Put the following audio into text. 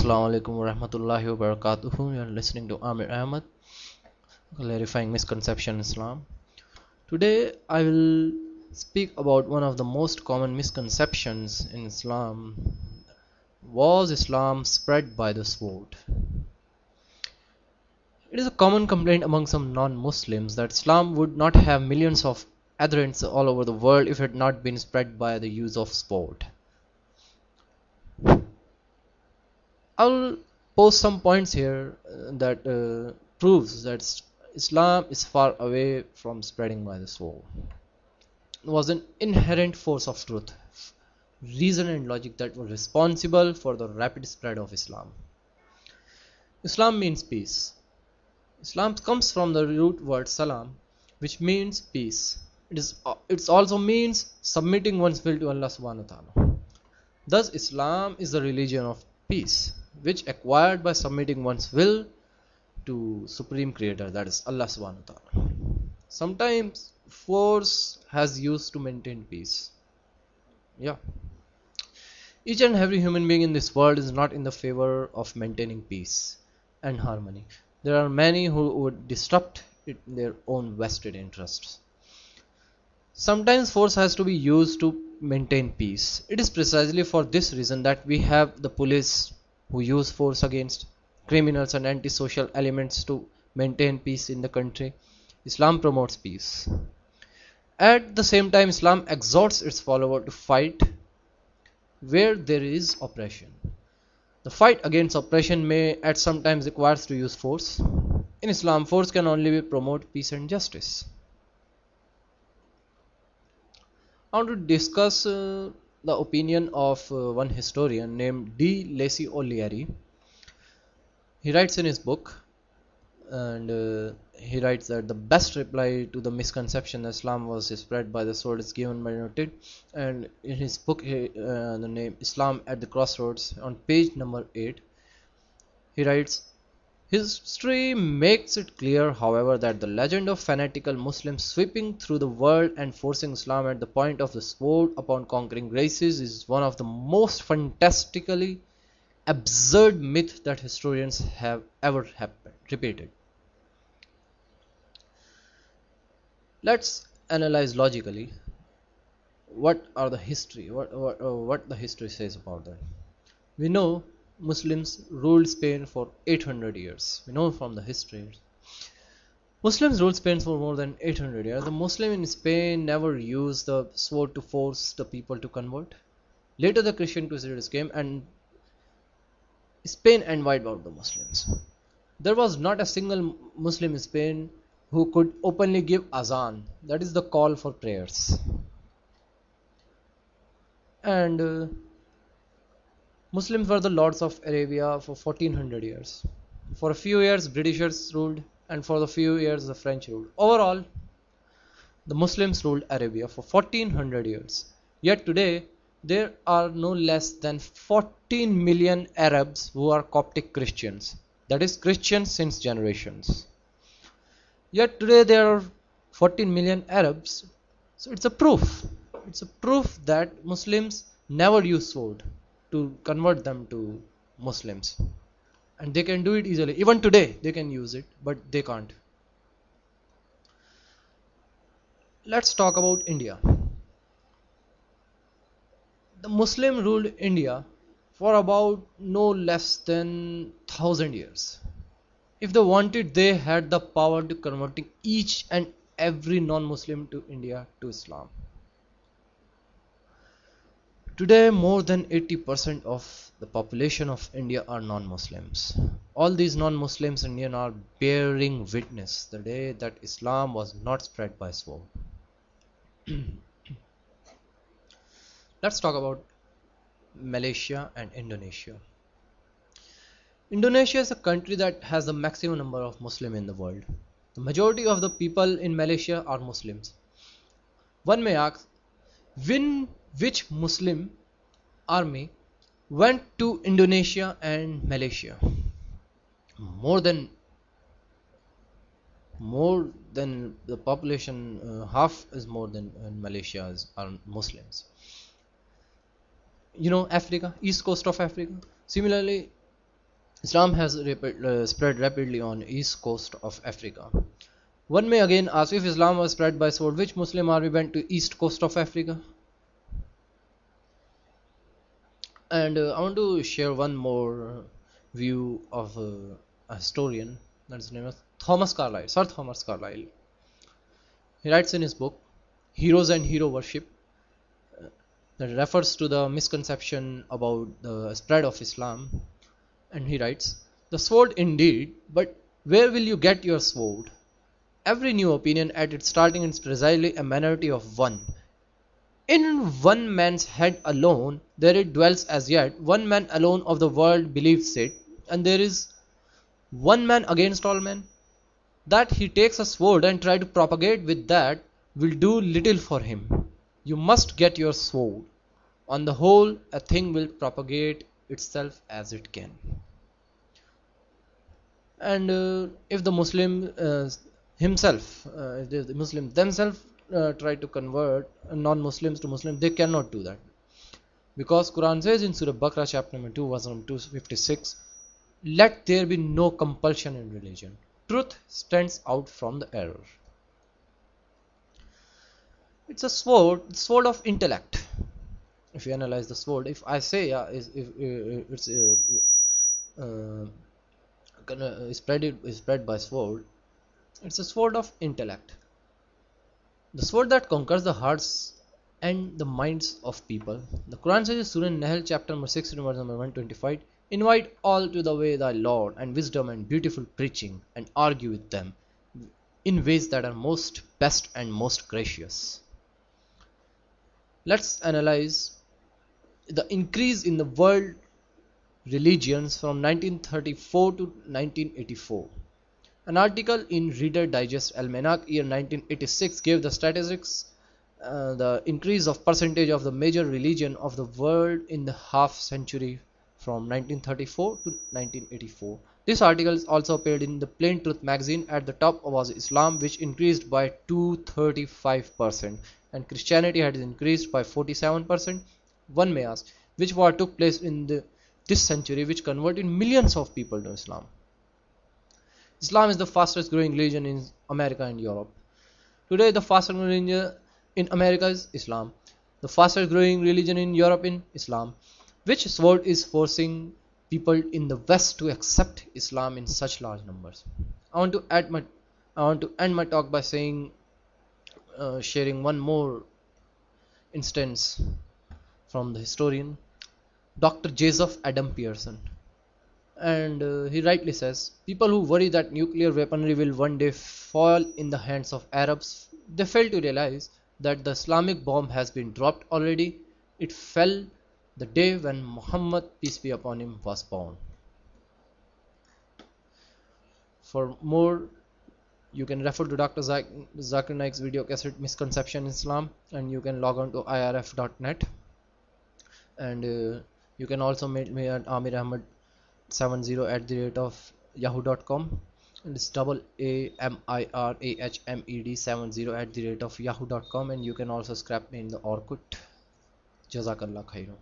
Assalamu alaikum wa rahmatullahi wa barakatuhu. You are listening to Aamir Ahmad, clarifying misconception in Islam. Today I will speak about one of the most common misconceptions in Islam. Was Islam spread by the sword? It is a common complaint among some non-Muslims that Islam would not have millions of adherents all over the world if it had not been spread by the use of sword. I'll post some points here that proves that Islam is far away from spreading by the sword. It was an inherent force of truth, reason and logic that were responsible for the rapid spread of Islam. Islam means peace. Islam comes from the root word salam, which means peace. It also means submitting one's will to Allah subhanahu wa ta'ala. Thus Islam is the religion of peace, which acquired by submitting one's will to Supreme Creator, that is Allah subhanahu wa ta'ala. Sometimes force has used to maintain peace. Yeah. Each and every human being in this world is not in the favor of maintaining peace and harmony. There are many who would disrupt it in their own vested interests. Sometimes force has to be used to maintain peace. It is precisely for this reason that we have the police who use force against criminals and antisocial elements to maintain peace in the country. Islam promotes peace. At the same time, Islam exhorts its followers to fight where there is oppression. The fight against oppression may at some times requires to use force. In Islam, force can only promote peace and justice. I want to discuss the opinion of one historian named D. Lacy O'Leary. He writes in his book, and he writes that the best reply to the misconception that Islam was spread by the sword is given by noted. And in his book, the name Islam at the Crossroads, on page number 8, he writes, history makes it clear, however, that the legend of fanatical Muslims sweeping through the world and forcing Islam at the point of the sword upon conquering races is one of the most fantastically absurd myths that historians have ever repeated. Let's analyze logically what the history says about that. We know Muslims ruled Spain for 800 years. We know from the history. Muslims ruled Spain for more than 800 years. The Muslim in Spain never used the sword to force the people to convert. Later the Christian Crusaders came and Spain and wiped out the Muslims. There was not a single Muslim in Spain who could openly give azan, that is the call for prayers. And Muslims were the lords of Arabia for 1400 years. For a few years Britishers ruled, and for a few years the French ruled. Overall, the Muslims ruled Arabia for 1400 years. Yet today there are no less than 14 million Arabs who are Coptic Christians, that is Christians since generations. Yet today there are 14 million Arabs. So it's a proof that Muslims never use sword to convert them to Muslims, and they can do it easily. Even today they can use it, but they can't. Let's talk about India. The Muslim ruled India for about no less than 1000 years. If they wanted, they had the power to converting each and every non-Muslim to India to Islam. Today more than 80% of the population of India are non-Muslims. All these non-Muslims in India are bearing witness the day that Islam was not spread by sword. Let's talk about Malaysia and Indonesia. Indonesia is a country that has the maximum number of Muslims in the world. The majority of the people in Malaysia are Muslims. One may ask, which Muslim army went to Indonesia and Malaysia? More than the population, half is more than in Malaysia are Muslims. Africa, east coast of Africa. Similarly, Islam has spread rapidly on east coast of Africa. One may again ask, if Islam was spread by sword, which Muslim army went to east coast of Africa? And I want to share one more view of a historian. That's his name is Thomas Carlyle, Sir Thomas Carlyle. He writes in his book Heroes and Hero Worship that refers to the misconception about the spread of Islam. And he writes, the sword indeed, but where will you get your sword? Every new opinion at its starting is precisely a minority of one. In one man's head alone there it dwells as yet, one man alone of the world believes it, and there is one man against all men. That he takes a sword and try to propagate with that will do little for him. You must get your sword. On the whole, a thing will propagate itself as it can. And if the Muslim himself, if the Muslims themselves try to convert non-Muslims to Muslims, they cannot do that, because Quran says in Surah Baqarah chapter number 2 verse number 256, let there be no compulsion in religion, truth stands out from the error. It's a sword of intellect. If you analyze the sword, if I say if it's uh, spread by sword, it's a sword of intellect, the sword that conquers the hearts and the minds of people. The Quran says in Surah Nahl chapter number 6 verse number 125, invite all to the way thy Lord and wisdom and beautiful preaching, and argue with them in ways that are most best and most gracious. Let's analyze the increase in the world religions from 1934 to 1984. An article in Reader Digest Almanac year 1986 gave the statistics, the increase of percentage of the major religion of the world in the half century from 1934 to 1984. This article also appeared in the Plain Truth magazine. At the top was Islam, which increased by 235%, and Christianity had increased by 47%. One may ask, which war took place in this century which converted millions of people to Islam? Islam is the fastest growing religion in America and Europe. Today, the fastest growing religion in America is Islam. The fastest growing religion in Europe is Islam. Which sword is forcing people in the West to accept Islam in such large numbers? I want to end my talk by saying, sharing one more instance from the historian Dr. Joseph Adam Pearson. And he rightly says, people who worry that nuclear weaponry will one day fall in the hands of Arabs, they fail to realize that the Islamic bomb has been dropped already. It fell the day when Muhammad, peace be upon him, was born. For more, you can refer to Dr. Zakir Naik's video cassette Misconception in Islam, and you can log on to irf.net, and you can also mail me at Aamir70 at the rate of yahoo.com, and it's AAMIRAHMED70 at the rate of yahoo.com, and you can also scrap me in the Orkut. Jazakallah khairan.